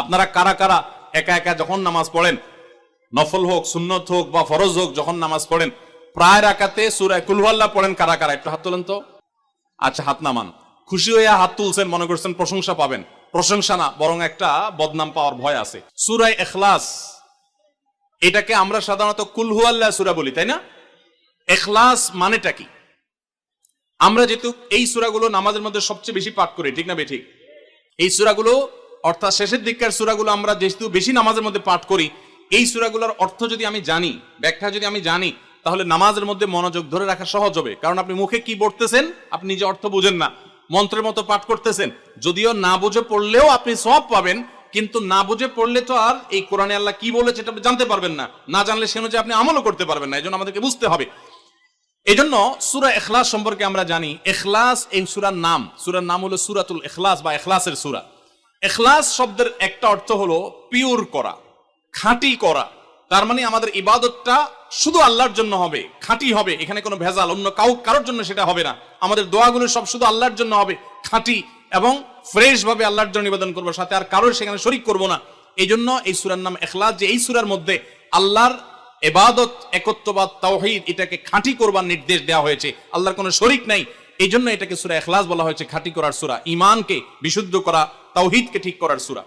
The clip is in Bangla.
আপনারা কারা কারা একা একা যখন নামাজ পড়েন, নফল হোক সুন্নত হোক বা ফরজ হোক, যখন নামাজ পড়েন প্রায় রাকাতে সূরা কুল হুয়াল্লাহ পড়েন কারা কারা? একটু হাত তোলেন তো। আচ্ছা, হাত নামান। খুশি হয়ে হাত তুলছেন, মনে করছেন প্রশংসা পাবেন। প্রশংসা না, বরং একটা বদনাম পাওয়ার ভয় আছে। সূরা ইখলাস, এটাকে আমরা সাধারণত কুল হুয়াল্লাহ সূরা বলি, তাই না? ইখলাস মানেটা কি? আমরা যেহেতু এই সূরাগুলো নামাজের মধ্যে সবচেয়ে বেশি পাঠ করি, ঠিক না বেঠিক? এই সূরাগুলো অর্থাৎ শেষের দিককার সূরাগুলো আমরা যেহেতু বেশি নামাজের মধ্যে পাঠ করি, এই সূরাগুলোর অর্থ যদি আমি জানি, ব্যাখ্যা যদি আমি জানি, তাহলে নামাজের মধ্যে মনোযোগ ধরে রাখা সহজ হবে। কারণ আপনি মুখে কি পড়তেছেন আপনি নিজে অর্থ বুঝেন না, মন্ত্রের মতো পাঠ করতেছেন। যদিও না বুঝে পড়লেও আপনি সওয়াব পাবেন, কিন্তু না বুঝে পড়লে তো আর এই কোরআনে আল্লাহ কি বলেছে এটা আপনি জানতে পারবেন না। না জানলে সে অনুযায়ী আপনি আমলও করতে পারবেন না। এই জন্য আমাদেরকে বুঝতে হবে। এই জন্য সূরা ইখলাস সম্পর্কে আমরা জানি। ইখলাস এই সূরার নাম, সূরার নাম হলো সূরাতুল ইখলাস বা ইখলাসের সূরা। ইখলাস শব্দের একটা অর্থ হলো পিওর করা, খাঁটি করা। তার মানে আমাদের ইবাদতটা শুধু আল্লাহর জন্য হবে, খাঁটি হবে, এখানে কোনো ভেজাল অন্য কারোর জন্য সেটা হবে না। আমাদের দোয়াগুলো সব শুধু আল্লাহর জন্য হবে, খাঁটি এবং ফ্রেশ ভাবে আল্লাহর জন্য নিবেদন করবো, সাথে আর কারোর সেখানে শরীক করব না। এই জন্য এই সূরার নাম ইখলাস, যে এই সূরার মধ্যে আল্লাহর ইবাদত, একত্ববাদ, তাওহীদ এটাকে খাঁটি করবার নির্দেশ দেওয়া হয়েছে। আল্লাহর কোনো শরীক নাই, এই জন্য এটাকে সূরা ইখলাস বলা হয়েছে, খাঁটি করার সূরা, ঈমানকে বিশুদ্ধ করা, তাওহীদকে ঠিক করার সূরা।